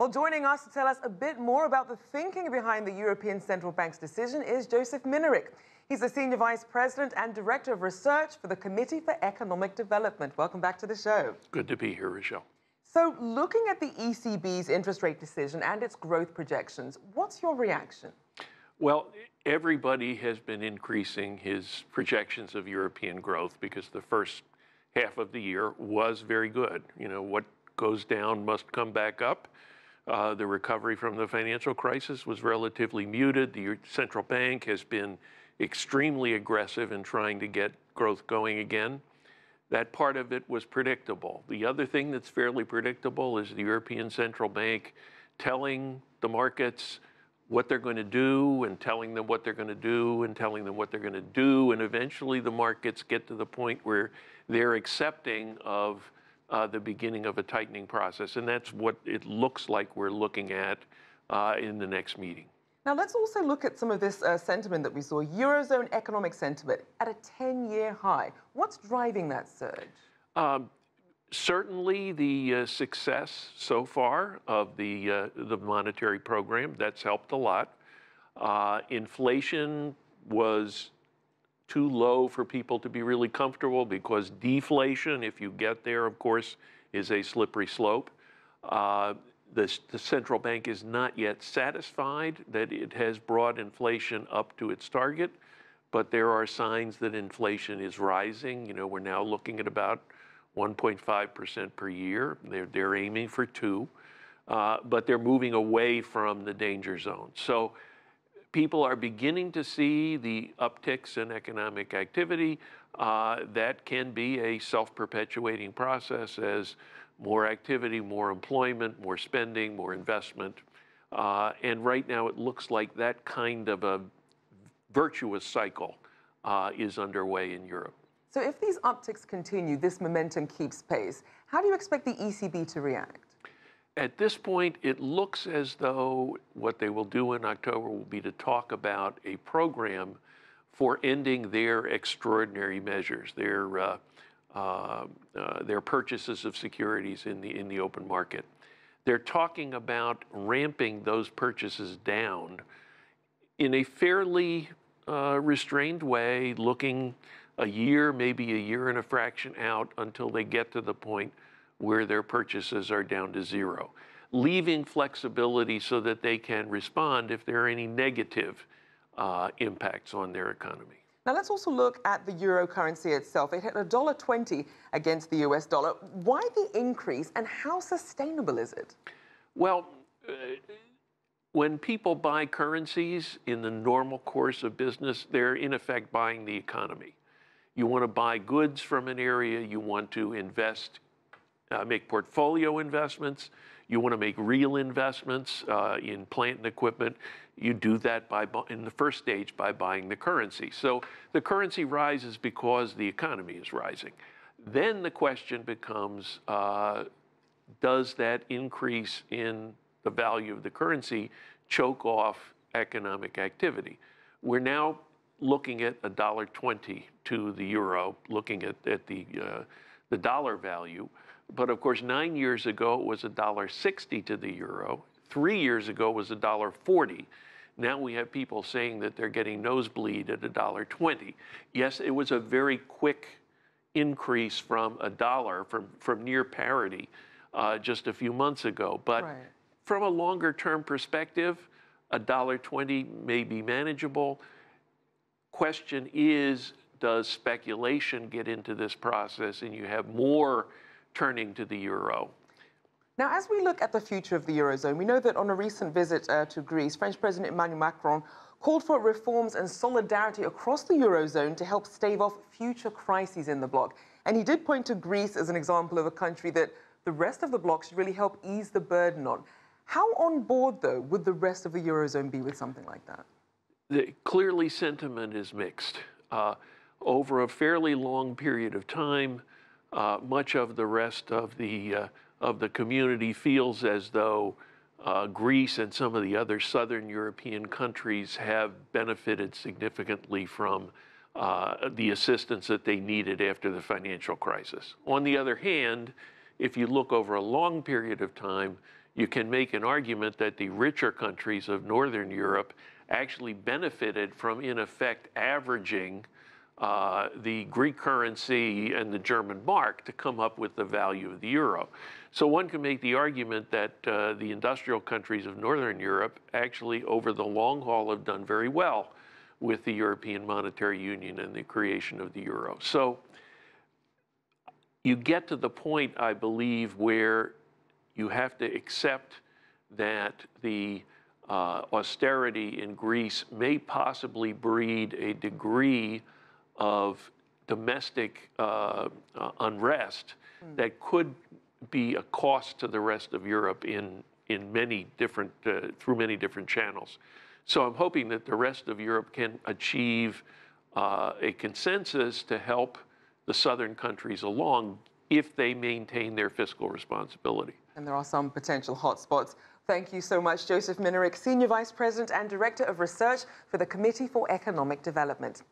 Well, joining us to tell us a bit more about the thinking behind the European Central Bank's decision is Joseph Minarik. He's the Senior Vice President and Director of Research for the Committee for Economic Development. Welcome back to the show. Good to be here, Rachelle. So, looking at the ECB's interest rate decision and its growth projections, what's your reaction? Well, everybody has been increasing his projections of European growth because the first half of the year was very good. You know, what goes down must come back up. The recovery from the financial crisis was relatively muted. The central bank has been extremely aggressive in trying to get growth going again. That part of it was predictable. The other thing that's fairly predictable is the European Central Bank telling the markets what they're going to do and telling them what they're going to do and telling them what they're going to do. And eventually the markets get to the point where they're accepting of the beginning of a tightening process. And that's what it looks like we're looking at in the next meeting. Now, let's also look at some of this sentiment that we saw. Eurozone economic sentiment at a 10-year high. What's driving that surge? Certainly the success so far of the monetary program, that's helped a lot. Inflation was too low for people to be really comfortable because deflation, if you get there, of course, is a slippery slope. The central bank is not yet satisfied that it has brought inflation up to its target, but there are signs that inflation is rising. You know, we're now looking at about 1.5% per year. They're aiming for 2%, but they're moving away from the danger zone. So people are beginning to see the upticks in economic activity. That can be a self-perpetuating process as more activity, more employment, more spending, more investment. And right now it looks like that kind of a virtuous cycle is underway in Europe. So if these upticks continue, this momentum keeps pace, how do you expect the ECB to react? At this point, it looks as though what they will do in October will be to talk about a program for ending their extraordinary measures, their purchases of securities in the open market. They're talking about ramping those purchases down in a fairly restrained way, looking a year, maybe a year and a fraction out until they get to the point where their purchases are down to zero, leaving flexibility so that they can respond if there are any negative impacts on their economy. Now, let's also look at the euro currency itself. It hit $1.20 against the US dollar. Why the increase and how sustainable is it? Well, when people buy currencies in the normal course of business, they're in effect buying the economy. You want to buy goods from an area, you want to invest, make portfolio investments, you want to make real investments in plant and equipment. You do that in the first stage by buying the currency. So the currency rises because the economy is rising. Then the question becomes, does that increase in the value of the currency choke off economic activity? We're now looking at $1.20 to the euro, looking at the dollar value. But of course, 9 years ago, it was $1.60 to the euro. 3 years ago, it was $1.40. Now we have people saying that they're getting nosebleed at $1.20. Yes, it was a very quick increase from $1, from near parity just a few months ago. But right, from a longer term perspective, $1.20 may be manageable. Question is, does speculation get into this process and you have more turning to the euro? Now, as we look at the future of the Eurozone, we know that on a recent visit to Greece, French President Emmanuel Macron called for reforms and solidarity across the Eurozone to help stave off future crises in the bloc. And he did point to Greece as an example of a country that the rest of the bloc should really help ease the burden on. How on board, though, would the rest of the Eurozone be with something like that? Clearly, sentiment is mixed. Over a fairly long period of time, much of the rest of the community feels as though Greece and some of the other southern European countries have benefited significantly from the assistance that they needed after the financial crisis. On the other hand, if you look over a long period of time, you can make an argument that the richer countries of Northern Europe actually benefited from, in effect, averaging the Greek currency and the German mark to come up with the value of the euro. So one can make the argument that the industrial countries of Northern Europe actually, over the long haul, have done very well with the European Monetary Union and the creation of the euro. So you get to the point, I believe, where you have to accept that the austerity in Greece may possibly breed a degree of domestic unrest that could be a cost to the rest of Europe in many different, through many different channels. So I'm hoping that the rest of Europe can achieve a consensus to help the southern countries along if they maintain their fiscal responsibility. And there are some potential hotspots. Thank you so much, Joseph Minarik, Senior Vice President and Director of Research for the Committee for Economic Development.